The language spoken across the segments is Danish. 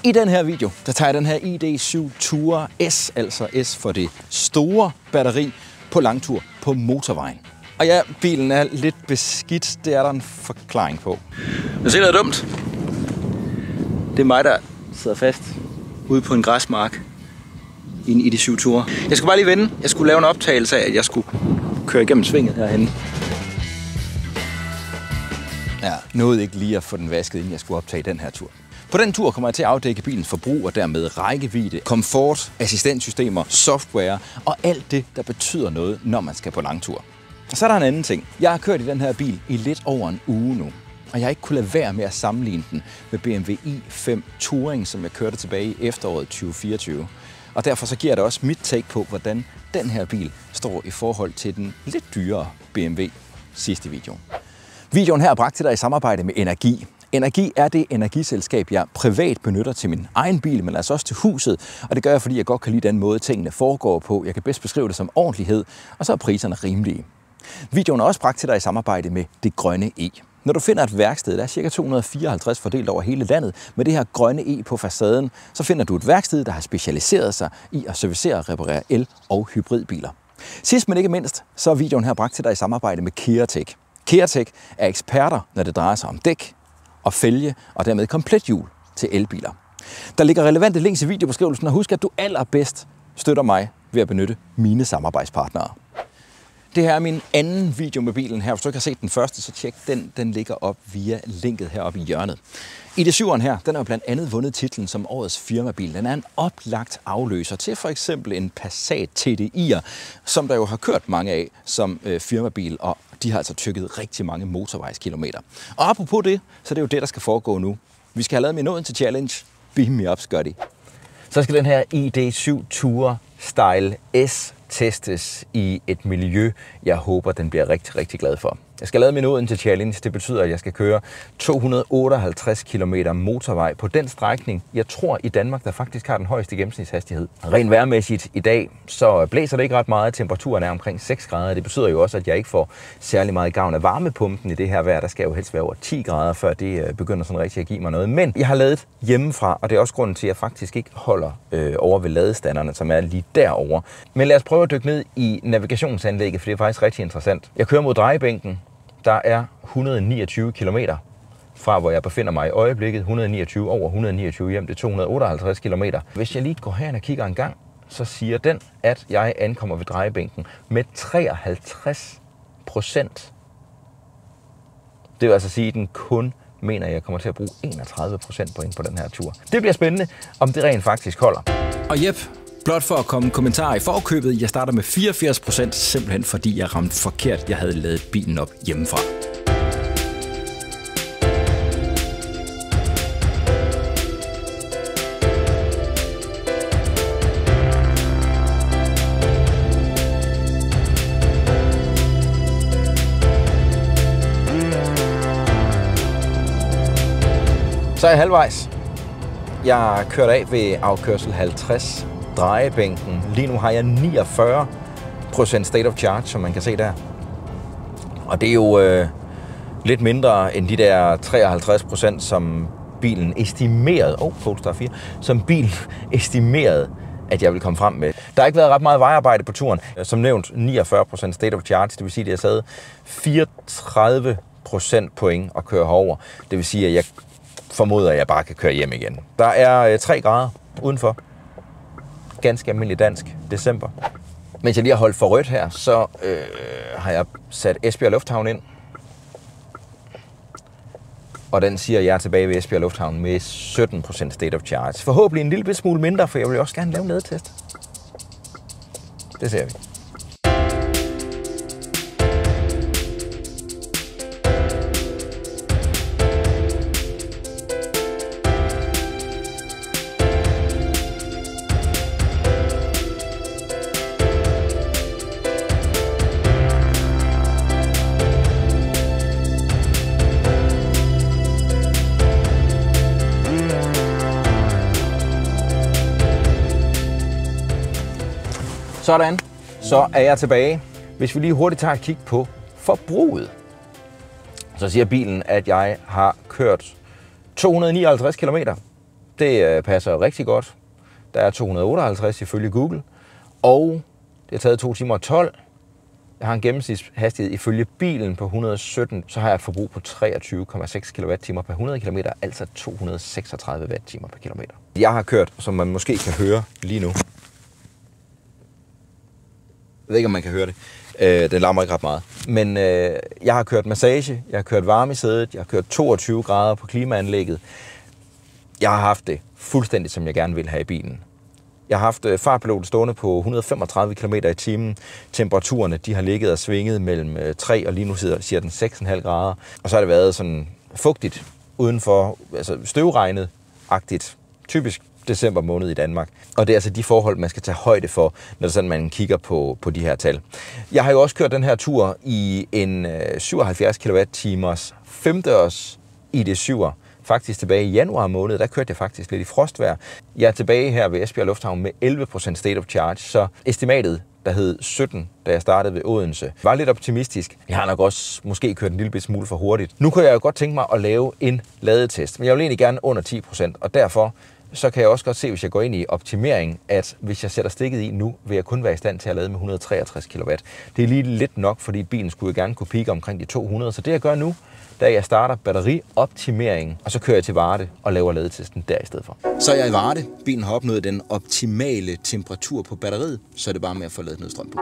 I den her video, der tager jeg den her ID.7 Tourer S, altså S for det store batteri, på langtur på motorvejen. Og ja, bilen er lidt beskidt, det er der en forklaring på. Jeg ser noget dumt. Det er mig, der sidder fast ude på en græsmark i en ID.7 Tourer. Jeg skulle bare lige vende. Jeg skulle lave en optagelse af, at jeg skulle køre igennem svinget herhenne. Jeg nåede ikke lige at få den vasket, inden jeg skulle optage den her tur. På den tur kommer jeg til at afdække bilens forbrug og dermed rækkevidde, komfort, assistenssystemer, software og alt det, der betyder noget, når man skal på langtur. Og så er der en anden ting. Jeg har kørt i den her bil i lidt over en uge nu, og jeg har ikke kunnet lade være med at sammenligne den med BMW i5 Touring, som jeg kørte tilbage i efteråret 2024. Og derfor så giver det også mit take på, hvordan den her bil står i forhold til den lidt dyrere BMW sidste video. Videoen her er bragt til dig i samarbejde med Energi. Energi er det energiselskab, jeg privat benytter til min egen bil, men altså også til huset. Og det gør jeg, fordi jeg godt kan lide den måde, tingene foregår på. Jeg kan bedst beskrive det som ordentlighed, og så er priserne rimelige. Videoen er også bragt til dig i samarbejde med Det Grønne E. Når du finder et værksted, der er ca. 254 fordelt over hele landet, med det her grønne E på facaden, så finder du et værksted, der har specialiseret sig i at servicere og reparere el- og hybridbiler. Sidst men ikke mindst, så er videoen her bragt til dig i samarbejde med Keretech. Keretech er eksperter, når det drejer sig om dæk og fælge og dermed komplethjul til elbiler. Der ligger relevante links i videobeskrivelsen, og husk, at du allerbedst støtter mig ved at benytte mine samarbejdspartnere. Det her er min anden video med bilen her. Hvis du ikke har set den første, så tjek den. Den ligger op via linket heroppe i hjørnet. ID.7'eren her, den har jo blandt andet vundet titlen som årets firmabil. Den er en oplagt afløser til for eksempel en Passat TDI'er, som der jo har kørt mange af som firmabil, og de har altså tykket rigtig mange motorvejskilometer. Og apropos det, så er det jo det, der skal foregå nu. Vi skal have lavet min til challenge. Beam me up, Scotty. Så skal den her ID.7 Tourer Style S testes i et miljø, jeg håber, den bliver rigtig, rigtig glad for. Jeg skal lave min til challenge. Det betyder, at jeg skal køre 258 km motorvej på den strækning, jeg tror i Danmark, der faktisk har den højeste gennemsnitshastighed. Rent vejrmæssigt i dag, så blæser det ikke ret meget. Temperaturen er omkring 6 grader. Det betyder jo også, at jeg ikke får særlig meget gavn af varmepumpen i det her vejr. Der skal jo helst være over 10 grader, før det begynder sådan rigtig at give mig noget. Men jeg har ladet hjemmefra, og det er også grunden til, at jeg faktisk ikke holder over ved ladestanderne, som er lige derovre. Men lad os prøve at dykke ned i navigationsanlægget, for det er faktisk rigtig interessant. Jeg kører mod drejebænken. Der er 129 km fra, hvor jeg befinder mig i øjeblikket. 129 over 129 hjem, det er 258 km. Hvis jeg lige går herhen og kigger en gang, så siger den, at jeg ankommer ved drejebænken med 53%. Det vil altså sige, at den kun mener, at jeg kommer til at bruge 31% point på den her tur. Det bliver spændende, om det rent faktisk holder. Og jep, blot for at komme kommentarer i forkøbet, jeg starter med 84%, simpelthen fordi jeg ramte forkert. Jeg havde ladet bilen op hjemmefra. Så er jeg halvvejs. Jeg kørte af ved afkørsel 50. Drejebænken. Lige nu har jeg 49% state of charge, som man kan se der. Og det er jo lidt mindre end de der 53%, som bilen estimerede, Polestar 4, som bilen estimerede, at jeg ville komme frem med. Der har ikke været ret meget vejarbejde på turen. Som nævnt, 49% state of charge, det vil sige, at jeg sad 34% point at køre herover. Det vil sige, at jeg formoder, at jeg bare kan køre hjem igen. Der er 3 grader udenfor. Ganske almindelig dansk december. Mens jeg lige har holdt for rødt her, så har jeg sat Esbjerg Lufthavn ind. Og den siger, at jeg er tilbage ved Esbjerg Lufthavn med 17% state of charge. Forhåbentlig en lille smule mindre, for jeg vil også gerne lave en ladetest. Det ser vi. Sådan, så er jeg tilbage. Hvis vi lige hurtigt tager et kig på forbruget, så siger bilen, at jeg har kørt 259 km. Det passer rigtig godt. Der er 258 ifølge Google, og det har taget 2 timer og 12. Jeg har en gennemsnitshastighed ifølge bilen på 117, så har jeg et forbrug på 23,6 kWh per 100 km, altså 236 Wh per kilometer. Jeg har kørt, som man måske kan høre lige nu. Jeg ved ikke, om man kan høre det. Den larmer ikke ret meget. Men jeg har kørt massage, jeg har kørt varme i sædet, jeg har kørt 22 grader på klimaanlægget. Jeg har haft det fuldstændig, som jeg gerne vil have i bilen. Jeg har haft fartpiloten stående på 135 km i timen. Temperaturerne de har ligget og svinget mellem 3 og lige nu siger den 6,5 grader. Og så har det været sådan fugtigt udenfor, altså støvregnet-agtigt. Typisk december måned i Danmark. Og det er altså de forhold, man skal tage højde for, når sådan, man kigger på de her tal. Jeg har jo også kørt den her tur i en 77 kWh femdørs ID7'er. Faktisk tilbage i januar måned, der kørte jeg faktisk lidt i frostvejr. Jeg er tilbage her ved Esbjerg Lufthavn med 11% state of charge, så estimatet, der hed 17, da jeg startede ved Odense, var lidt optimistisk. Jeg har nok også måske kørt en lille smule for hurtigt. Nu kunne jeg jo godt tænke mig at lave en ladetest, men jeg vil egentlig gerne under 10%, og derfor så kan jeg også godt se, hvis jeg går ind i optimering, at hvis jeg sætter stikket i nu, vil jeg kun være i stand til at lade med 163 kW. Det er lige lidt nok, fordi bilen skulle jo gerne kunne peake omkring de 200, så det jeg gør nu, da jeg starter batterioptimering, og så kører jeg til Varde og laver ladetesten der i stedet for. Så er jeg i Varde. Bilen har opnået den optimale temperatur på batteriet, så er det bare med at få ladet noget strøm på.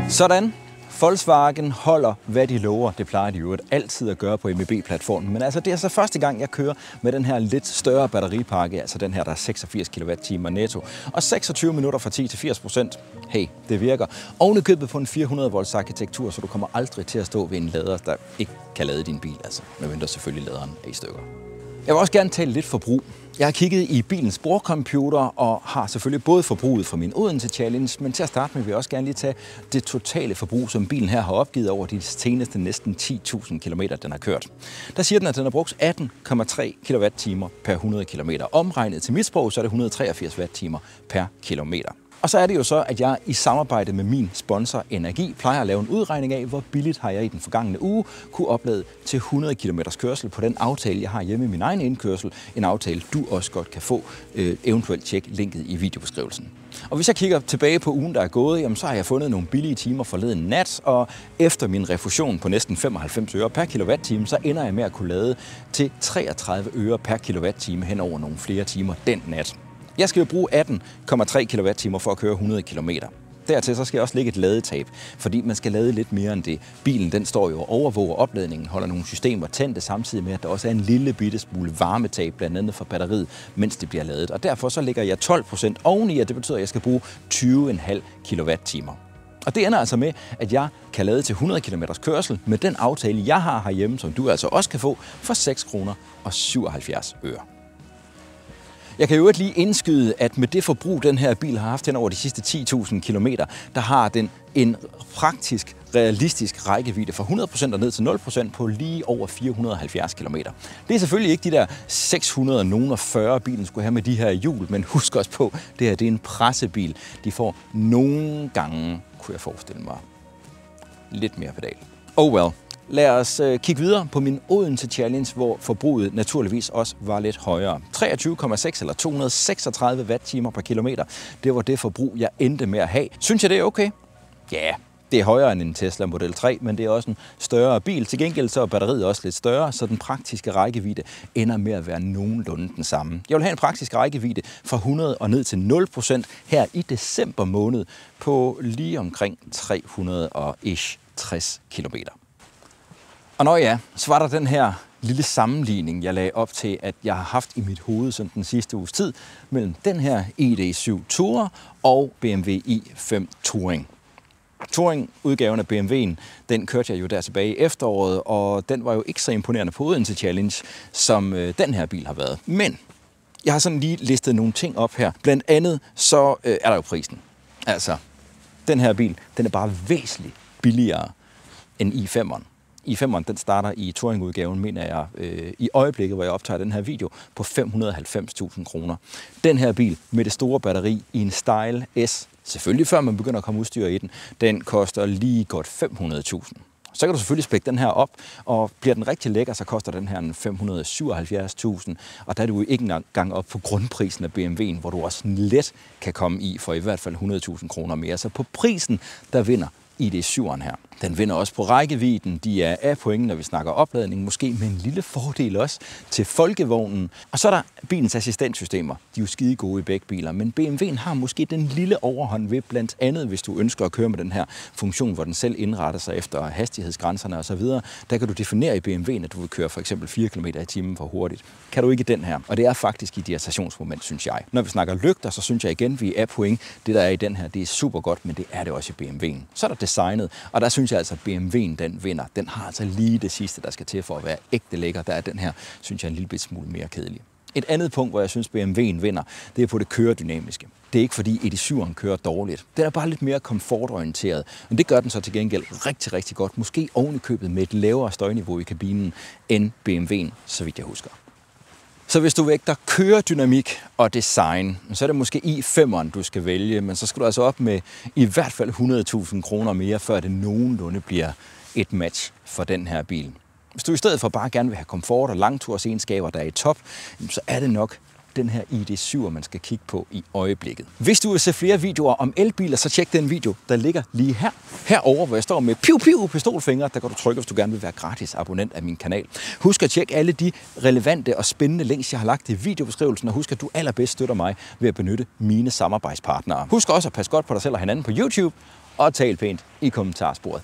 Sådan. Volkswagen holder, hvad de lover. Det plejer de jo altid at gøre på MEB-platformen. Men altså, det er så første gang, jeg kører med den her lidt større batteripakke. Altså den her, der er 86 kWh netto. Og 26 minutter fra 10 til 80%. Hey, det virker. Ovenikøbet på en 400 volts arkitektur, så du kommer aldrig til at stå ved en lader, der ikke kan lade din bil. Altså, medmindre selvfølgelig laderen er i stykker. Jeg vil også gerne tale lidt forbrug. Jeg har kigget i bilens bordcomputer og har selvfølgelig både forbruget fra min Odense Challenge, men til at starte med vil jeg også gerne lige tage det totale forbrug, som bilen her har opgivet over de seneste næsten 10.000 km, den har kørt. Der siger den, at den har brugt 18,3 kWh per 100 km. Omregnet til mit sprog, så er det 183 Wh per kilometer. Og så er det jo så, at jeg i samarbejde med min sponsor Energi plejer at lave en udregning af, hvor billigt har jeg i den forgangne uge kunne oplade til 100 km kørsel på den aftale, jeg har hjemme i min egen indkørsel. En aftale, du også godt kan få. Eventuelt tjek linket i videobeskrivelsen. Og hvis jeg kigger tilbage på ugen, der er gået, jamen, så har jeg fundet nogle billige timer forleden nat, og efter min refusion på næsten 95 øre per kilowatt-time, så ender jeg med at kunne lade til 33 øre per kilowatt-time hen over nogle flere timer den nat. Jeg skal jo bruge 18,3 kWh for at køre 100 km. Dertil så skal jeg også lægge et ladetab, fordi man skal lade lidt mere end det. Bilen den står jo og overvåger opladningen, holder nogle systemer tændte, samtidig med, at der også er en lille bitte smule varmetab, blandt andet for batteriet, mens det bliver ladet. Og derfor så lægger jeg 12% oveni, og det betyder, at jeg skal bruge 20,5 kWh. Og det ender altså med, at jeg kan lade til 100 km kørsel med den aftale, jeg har herhjemme, som du altså også kan få, for 6 kroner og 77 øre. Jeg kan jo ikke lige indskyde, at med det forbrug, den her bil har haft hen over de sidste 10.000 km, der har den en praktisk, realistisk rækkevidde fra 100% og ned til 0% på lige over 470 km. Det er selvfølgelig ikke de der 640 bilen skulle have med de her hjul, men husk også på, det her det er en pressebil. De får nogle gange, kunne jeg forestille mig, lidt mere pedal. Oh well. Lad os kigge videre på min Odense Challenge, hvor forbruget naturligvis også var lidt højere. 23,6 eller 236 Wh per kilometer. Det var det forbrug, jeg endte med at have. Synes jeg, det er okay? Ja, det er højere end en Tesla Model 3, men det er også en større bil. Til gengæld så er batteriet også lidt større, så den praktiske rækkevidde ender med at være nogenlunde den samme. Jeg vil have en praktisk rækkevidde fra 100 og ned til 0% her i december måned på lige omkring 360 kilometer. Og når ja, så var der den her lille sammenligning, jeg lagde op til, at jeg har haft i mit hoved sådan den sidste uges tid, mellem den her ID7 Tourer og BMW i5 Touring. Touring-udgaven af BMW'en, den kørte jeg jo der tilbage i efteråret, og den var jo ikke så imponerende på Odense Challenge, som den her bil har været. Men jeg har sådan lige listet nogle ting op her. Blandt andet så er der jo prisen. Altså, den her bil, den er bare væsentligt billigere end i5'eren. i5'eren, den starter i Touring-udgaven, mener jeg, i øjeblikket, hvor jeg optager den her video, på 590.000 kroner. Den her bil med det store batteri i en Style S, selvfølgelig før man begynder at komme udstyr i den, den koster lige godt 500.000. Så kan du selvfølgelig spække den her op, og bliver den rigtig lækker, så koster den her 577.000. Og der er du jo ikke engang op på grundprisen af BMW'en, hvor du også let kan komme i for i hvert fald 100.000 kroner mere. Så på prisen, der vinder ID.7'eren her. Den vinder også på rækkevidden. De er af pointen, når vi snakker opladning, måske med en lille fordel også til folkevognen. Og så er der bilens assistenssystemer. De er jo skide gode i begge biler, men BMW'en har måske den lille overhånd ved, blandt andet hvis du ønsker at køre med den her funktion, hvor den selv indretter sig efter hastighedsgrænserne osv. Der kan du definere i BMW'en, at du vil køre for eksempel 4 km i timen for hurtigt. Kan du ikke den her? Og det er faktisk i irritationsmoment, synes jeg. Når vi snakker lygter, så synes jeg igen, vi er af point. Det der er i den her, det er super godt, men det er det også i BMW'en. Så er der designet, og der synes jeg altså, at BMW'en den vinder. Den har altså lige det sidste, der skal til for at være ægte lækker. Der er den her, synes jeg, en lille smule mere kedelig. Et andet punkt, hvor jeg synes, BMW'en vinder, det er på det køredynamiske. Det er ikke fordi ID.7'eren kører dårligt. Den er bare lidt mere komfortorienteret. Men det gør den så til gengæld rigtig, rigtig godt. Måske ovenikøbet med et lavere støjniveau i kabinen end BMW'en, så vidt jeg husker. Så hvis du vægter køredynamik og design, så er det måske i5'eren, du skal vælge, men så skal du altså op med i hvert fald 100.000 kroner mere, før det nogenlunde bliver et match for den her bil. Hvis du i stedet for bare gerne vil have komfort og langtursegenskaber, der er i top, så er det nok den her ID.7'er, man skal kigge på i øjeblikket. Hvis du vil se flere videoer om elbiler, så tjek den video, der ligger lige her. Herover, hvor jeg står med pistolfingre, der kan du trykke, hvis du gerne vil være gratis abonnent af min kanal. Husk at tjekke alle de relevante og spændende links, jeg har lagt i videobeskrivelsen, og husk, at du allerbedst støtter mig ved at benytte mine samarbejdspartnere. Husk også at passe godt på dig selv og hinanden på YouTube, og tal pænt i kommentarsporet.